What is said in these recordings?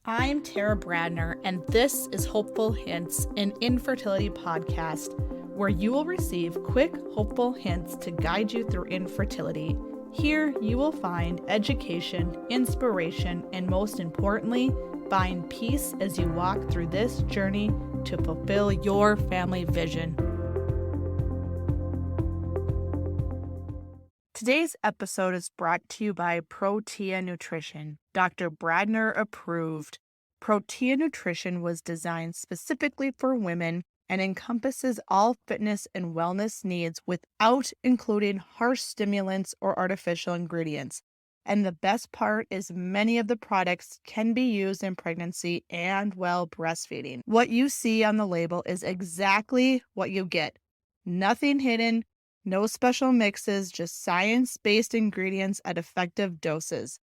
I'm Tara Brandner, and this is Hopeful Hints, an infertility podcast where you will receive quick, hopeful hints to guide you through infertility. Here, you will find education, inspiration, and most importantly, find peace as you walk through this journey to fulfill your family vision. Today's episode is brought to you by Protea Nutrition, Dr. Brandner approved. Protea Nutrition was designed specifically for women and encompasses all fitness and wellness needs without including harsh stimulants or artificial ingredients. And the best part is many of the products can be used in pregnancy and while breastfeeding. What you see on the label is exactly what you get. Nothing hidden. No special mixes, just science-based ingredients at effective doses,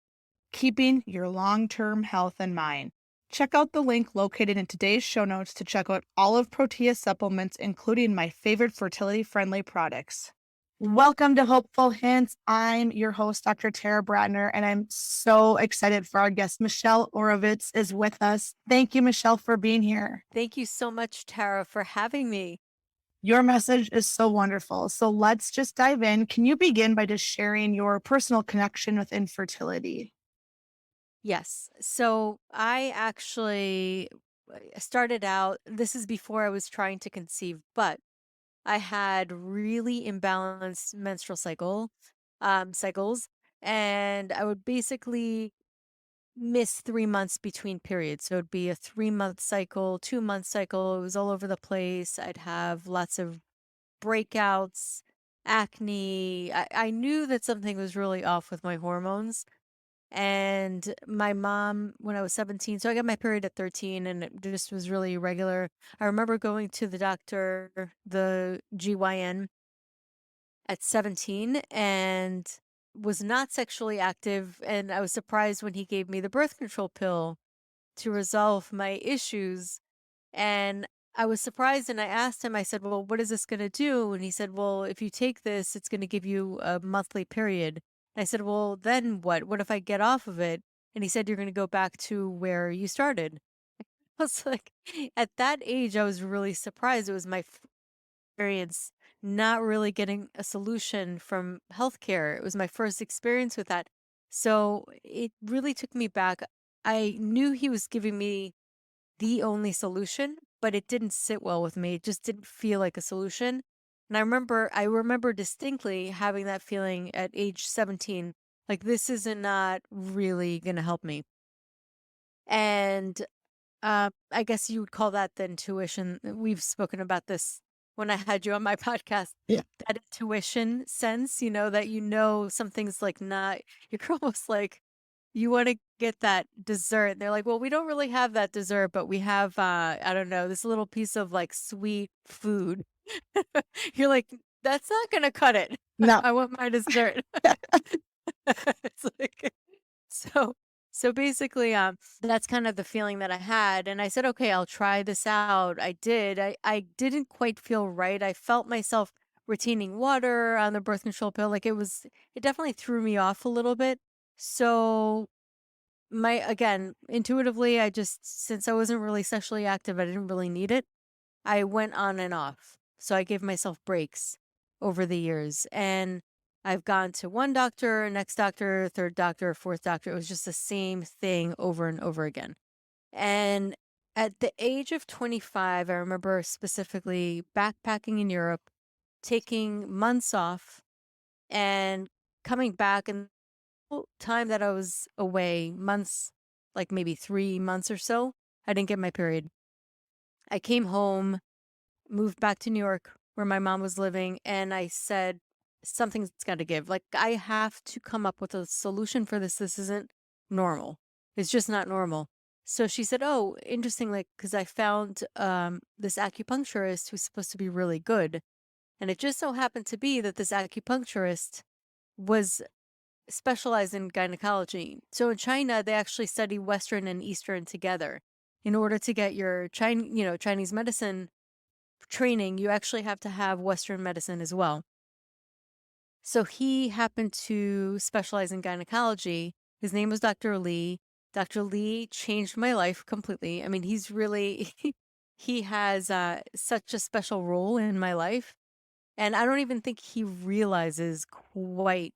keeping your long-term health in mind. Check out the link located in today's show notes to check out all of Protea's supplements, including my favorite fertility-friendly products. Welcome to Hopeful Hints. I'm your host, Dr. Tara Brandner, and I'm so excited for our guest, Michelle Oravitz, is with us. Thank you, Michelle, for being here. Thank you so much, Tara, for having me. Your message is so wonderful. So let's just dive in. Can you begin by just sharing your personal connection with infertility? Yes. So I actually started out, this is before I was trying to conceive, but I had really imbalanced menstrual cycles, and I would basically miss 3 months between periods. So it'd be a 3-month cycle, 2-month cycle. It was all over the place. I'd have lots of breakouts, acne. I knew that something was really off with my hormones. And my mom, when I was 17, so I got my period at 13 and it just was really irregular. I remember going to the doctor, the GYN, at 17 and was not sexually active. And I was surprised when he gave me the birth control pill to resolve my issues. And I was surprised and I asked him, I said, well, what is this going to do? And he said, well, if you take this, it's going to give you a monthly period. And I said, well, then what? What if I get off of it? And he said, you're going to go back to where you started. I was like, at that age, I was really surprised. It was my experience not really getting a solution from healthcare. It was my first experience with that. So it really took me back. I knew he was giving me the only solution, but it didn't sit well with me. It just didn't feel like a solution. And I remember distinctly having that feeling at age 17, like this is not really going to help me. And I guess you would call that the intuition. We've spoken about this when I had you on my podcast. Yeah. That intuition sense, that something's like not, you're almost like, you want to get that dessert. They're like, well, we don't really have that dessert, but we have, I don't know, this little piece of like sweet food. You're like, that's not going to cut it. No. I want my dessert. It's like, so basically, that's kind of the feeling that I had. And I said, okay, I'll try this out. I did. I didn't quite feel right. I felt myself retaining water on the birth control pill. Like it definitely threw me off a little bit. So again, intuitively, since I wasn't really sexually active, I didn't really need it. I went on and off. So I gave myself breaks over the years. And I've gone to one doctor, next doctor, third doctor, fourth doctor. It was just the same thing over and over again. And at the age of 25, I remember specifically backpacking in Europe, taking months off and coming back, and time that I was away, months, like maybe 3 months or so, I didn't get my period. I came home, moved back to New York where my mom was living, and I said, something's got to give. Like, I have to come up with a solution for this. This isn't normal. It's just not normal. So she said, oh, interesting, like, because I found this acupuncturist who's supposed to be really good. And it just so happened to be that this acupuncturist was specialized in gynecology. So in China, they actually study Western and Eastern together. In order to get your Chinese medicine training, you actually have to have Western medicine as well. So he happened to specialize in gynecology. His name was Dr. Lee. Dr. Lee changed my life completely. I mean, he's really, he has such a special role in my life. And I don't even think he realizes quite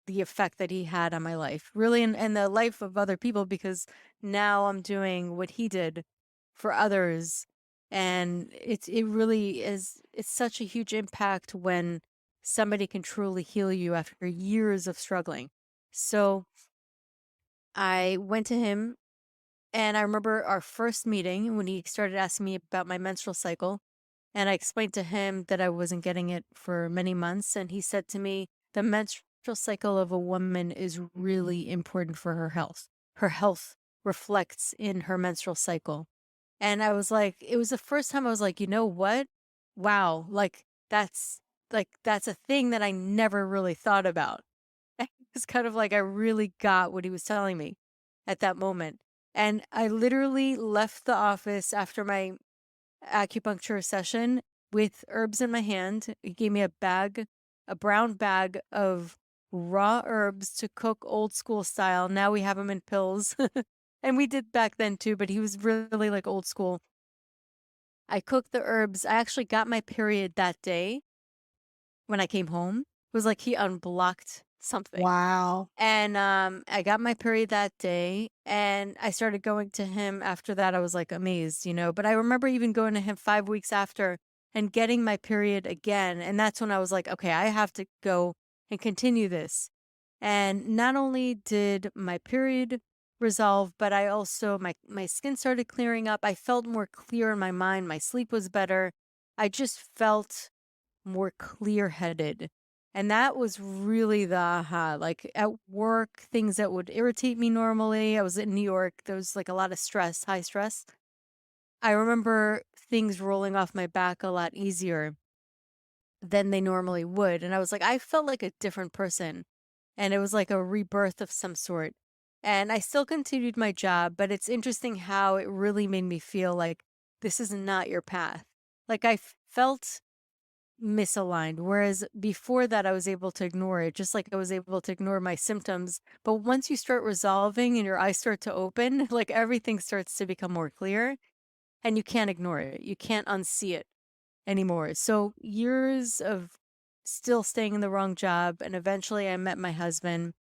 the effect that he had on my life, really, and the life of other people, because now I'm doing what he did for others. And it really is, it's such a huge impact when somebody can truly heal you after years of struggling. So I went to him, and I remember our first meeting when he started asking me about my menstrual cycle. And I explained to him that I wasn't getting it for many months. And he said to me, the menstrual cycle of a woman is really important for her health. Her health reflects in her menstrual cycle. And I was like, it was the first time I was like, you know what? Wow. That's a thing that I never really thought about. It's kind of like I really got what he was telling me at that moment. And I literally left the office after my acupuncture session with herbs in my hand. He gave me a bag, a brown bag of raw herbs to cook old school style. Now we have them in pills. And we did back then too, but he was really like old school. I cooked the herbs. I actually got my period that day when I came home. It was like he unblocked something. Wow. And I got my period that day, and I started going to him after that. I was like amazed, but I remember even going to him 5 weeks after and getting my period again. And that's when I was like, okay, I have to go and continue this. And not only did my period resolve, but I also, my skin started clearing up. I felt more clear in my mind. My sleep was better. I just felt more clear-headed. And that was really the aha. Like at work, things that would irritate me normally. I was in New York. There was like a lot of stress, high stress. I remember things rolling off my back a lot easier than they normally would. And I was like, I felt like a different person. And it was like a rebirth of some sort. And I still continued my job, but it's interesting how it really made me feel like this is not your path. Like felt misaligned. Whereas before that, I was able to ignore it, just like I was able to ignore my symptoms. But once you start resolving and your eyes start to open, like everything starts to become more clear and you can't ignore it. You can't unsee it anymore. So years of still staying in the wrong job. And eventually I met my husband,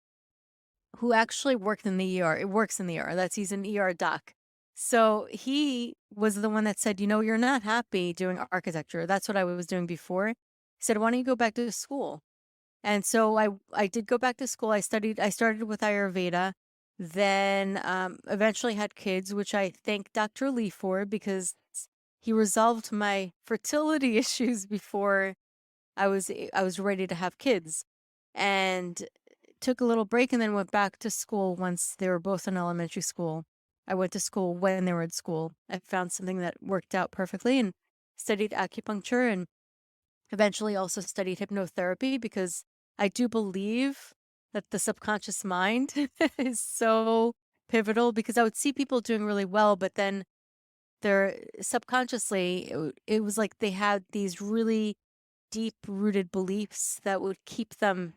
who actually worked in the ER. It works in the ER. He's an ER doc. So he was the one that said, you're not happy doing architecture. That's what I was doing before. He said, why don't you go back to school? And so I did go back to school. I started with Ayurveda, then eventually had kids, which I thank Dr. Lee for, because he resolved my fertility issues before I was ready to have kids. And took a little break and then went back to school once they were both in elementary school. I went to school when they were in school. I found something that worked out perfectly and studied acupuncture, and eventually also studied hypnotherapy, because I do believe that the subconscious mind is so pivotal, because I would see people doing really well, but then they're subconsciously, it was like they had these really deep rooted beliefs that would keep them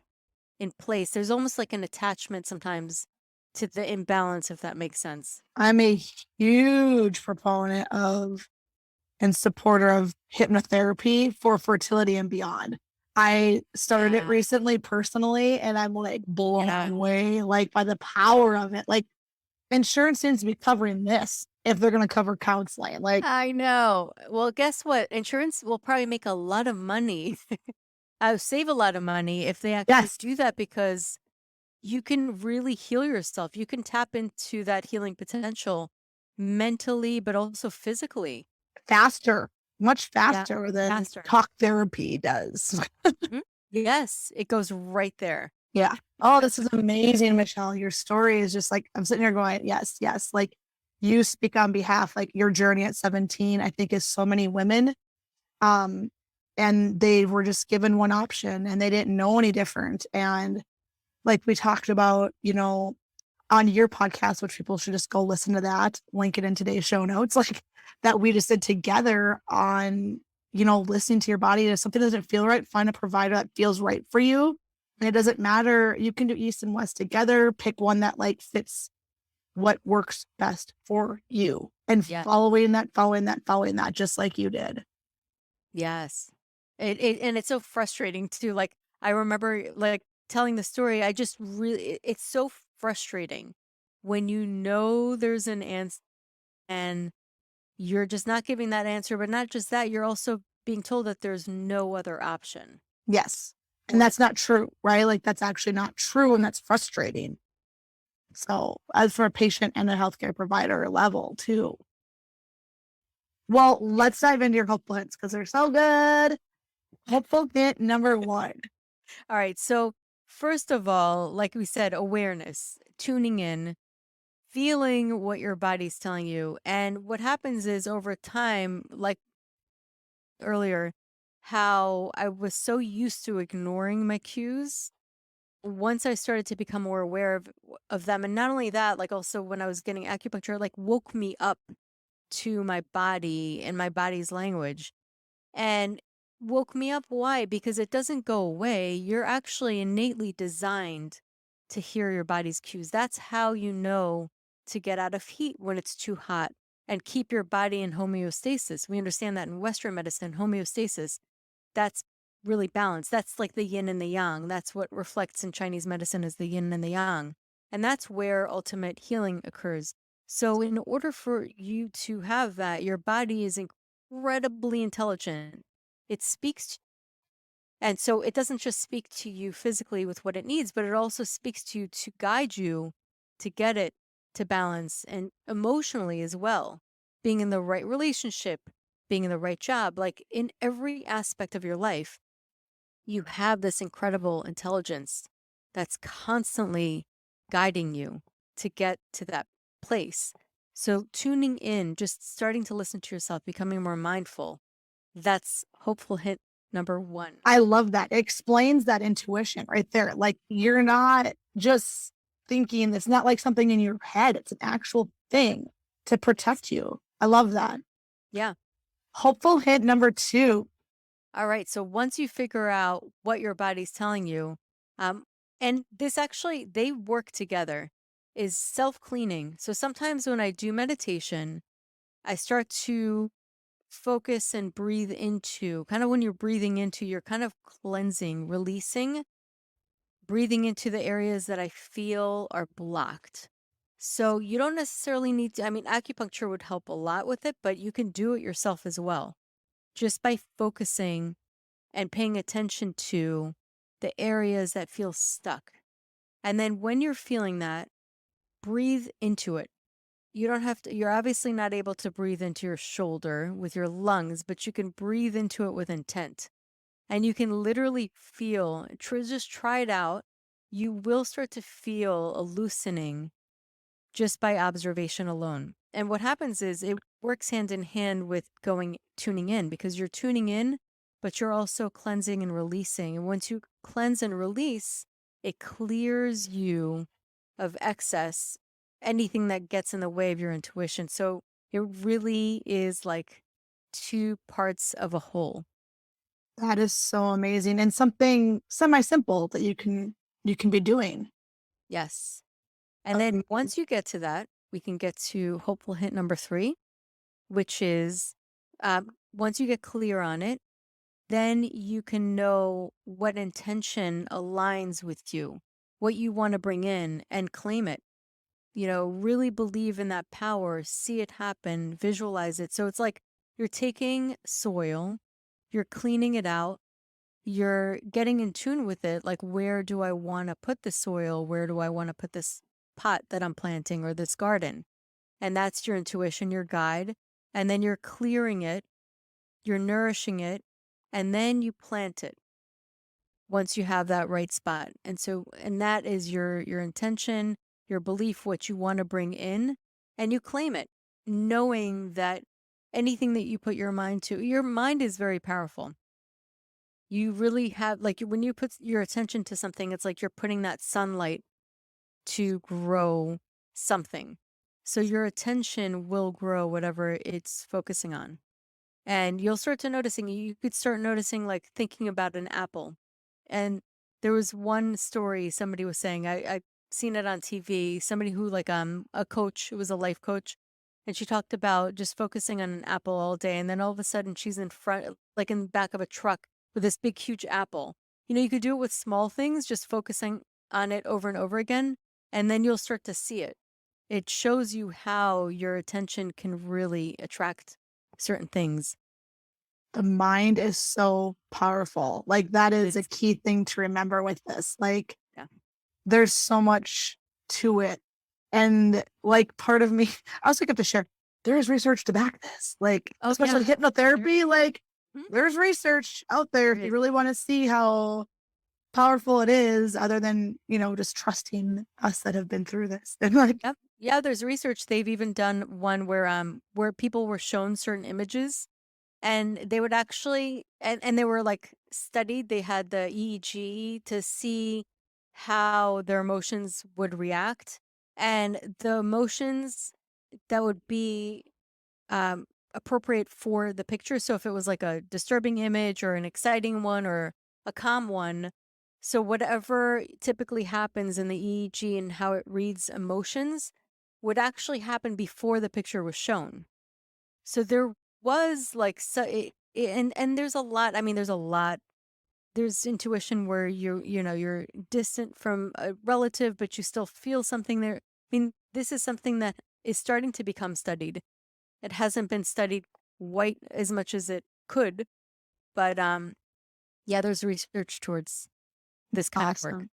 in place. There's almost like an attachment sometimes to the imbalance, if that makes sense. I'm a huge proponent of and supporter of hypnotherapy for fertility and beyond. I started it Yeah. recently personally, and I'm like blown Yeah. away like by the power of it. Like insurance seems to be covering this if they're going to cover counseling. Like, I know. Well, guess what? Insurance will probably make a lot of money. Save a lot of money if they actually yes, do that, because you can really heal yourself. You can tap into that healing potential mentally, but also physically. faster, much Yeah. faster than Faster. talk therapy does. Mhm. Yes, it goes right there. Yeah. Oh, this is amazing, Michelle. Your story is just like, I'm sitting here going, yes, yes. Like you speak on behalf, like your journey at 17, I think is so many women. Um, and they were just given one option and they didn't know any different. And like we talked about, on your podcast, which people should just go listen to that, link it in today's show notes, like that we just did together on, listening to your body. If something doesn't feel right, find a provider that feels right for you. And it doesn't matter. You can do East and West together, pick one that like fits what works best for you and Yeah. following that, just like you did. Yes. And it's so frustrating too. Like I remember like telling the story, I just really it's so frustrating when you know there's an answer and you're just not giving that answer, but not just that, you're also being told that there's no other option. Yes. And Or that's not true, right? Like that's actually not true and that's frustrating. So, as for a patient and a healthcare provider level too. Well, let's dive into your hopeful hints because they're so good. Hopeful hint number one. all right. So first of all, like we said, awareness, tuning in, feeling what your body's telling you. And what happens is over time, like earlier, how I was so used to ignoring my cues. Once I started to become more aware of them, and not only that, like also when I was getting acupuncture, it, like woke me up to my body and my body's language, and woke me up. Why? Because it doesn't go away. You're actually innately designed to hear your body's cues. That's how you know to get out of heat when it's too hot and keep your body in homeostasis. We understand that in Western medicine, homeostasis, that's really balanced. That's like the yin and the yang. That's what reflects in Chinese medicine as the yin and the yang. And that's where ultimate healing occurs. So, in order for you to have that, your body is incredibly intelligent. It speaks, and so it doesn't just speak to you physically with what it needs, but it also speaks to you to guide you to get it to balance and emotionally as well. Being in the right relationship, being in the right job, like in every aspect of your life, you have this incredible intelligence that's constantly guiding you to get to that place. So, tuning in, just starting to listen to yourself, becoming more mindful, that's hopeful hint number one. I love that. It explains that intuition right there. Like you're not just thinking, it's not like something in your head, it's an actual thing to protect you. I love that. Yeah. Hopeful hint number two. All right. So once you figure out what your body's telling you, um, and this actually, they work together, is self cleaning. So sometimes when I do meditation, I start to focus and breathe into kind of when you're breathing into, you're kind of cleansing, releasing, breathing into the areas that I feel are blocked. So you don't necessarily need to, I mean, acupuncture would help a lot with it, but you can do it yourself as well just by focusing and paying attention to the areas that feel stuck. And then when you're feeling that, breathe into it. You don't have to, you're obviously not able to breathe into your shoulder with your lungs, but you can breathe into it with intent. And you can literally feel, just try it out. You will start to feel a loosening just by observation alone. And what happens is it works hand in hand with tuning in because you're tuning in, but you're also cleansing and releasing. And once you cleanse and release, it clears you of excess, anything that gets in the way of your intuition. So it really is like two parts of a whole. That is so amazing and something semi simple that you can be doing. Yes. And then Um, once you get to that, we can get to hopeful hint number three, which is once you get clear on it, then you can know what intention aligns with you, what you want to bring in and claim it. You know, really believe in that power, see it happen, visualize it. So it's like you're taking soil, you're cleaning it out, you're getting in tune with it. Like, where do I want to put the soil? Where do I want to put this pot that I'm planting or this garden? And that's your intuition, your guide. And then you're clearing it, you're nourishing it, and then you plant it once you have that right spot. And so, and that is your intention, your belief, what you want to bring in, and you claim it, knowing that anything that you put your mind to, your mind is very powerful. You really have, like, when you put your attention to something, it's like you're putting that sunlight to grow something. So your attention will grow whatever it's focusing on. And you'll start to noticing, you could start noticing, like thinking about an apple. And there was one story somebody was saying, I seen it on TV. Somebody who like a coach, who was a life coach, and she talked about just focusing on an apple all day, and then all of a sudden she's in front, like in the back of a truck with this big huge apple. You could do it with small things, just focusing on it over and over again, and then you'll start to see it. It shows you how your attention can really attract certain things. The mind is so powerful. Like, that is a It's key thing to remember with this. Like, yeah. there's so much to it. And like, part of me, I also have to share, there is research to back this. Like, Oh especially yeah. There, hypnotherapy, like, mhm, there's research out there there if you is. really want to see how powerful it is, other than, just trusting us that have been through this. And like, Yep. Yeah, there's research. They've even done one where people were shown certain images, and they would actually and they were like studied. They had the EEG to see how their emotions would react, and the emotions that would be um, appropriate for the picture. So if it was like a disturbing image or an exciting one or a calm one, so whatever typically happens in the EEG and how it reads emotions would actually happen before the picture was shown. So there was like and there's a lot. I mean, there's a lot. There's intuition where you're distant from a relative, but you still feel something there. I mean, this is something that is starting to become studied. It hasn't been studied quite as much as it could, but yeah, there's research towards this kind of work. awesome.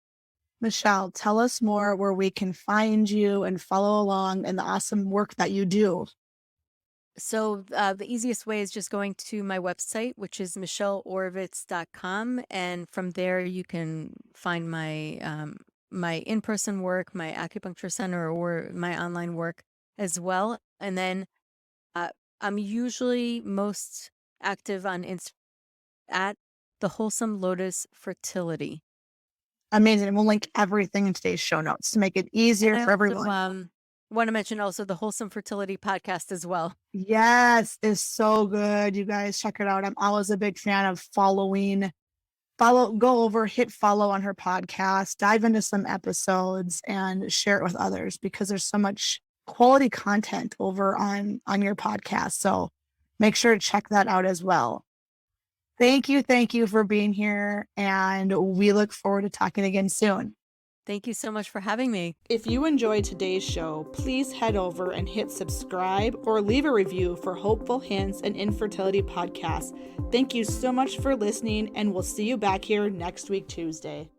Michelle, tell us more where we can find you and follow along in the awesome work that you do. So the easiest way is just going to my website, which is michelleoravitz.com, and from there you can find my in-person work, my acupuncture center, or my online work as well. And then uh, I'm usually most active on Instagram at the Wholesome Lotus Fertility. Amazing. And we'll link everything in today's show notes to make it And easier I for also everyone. want to mention also the Wholesome Fertility podcast as well. Yes, it's so good. You guys check it out. I'm always a big fan of go over, hit follow on her podcast, dive into some episodes and share it with others, because there's so much quality content over on your podcast. So make sure to check that out as well. Thank you for being here, and we look forward to talking again soon. Thank you so much for having me. If you enjoyed today's show, please head over and hit subscribe or leave a review for Hopeful Hints and Infertility Podcast. Thank you so much for listening, and we'll see you back here next week, Tuesday.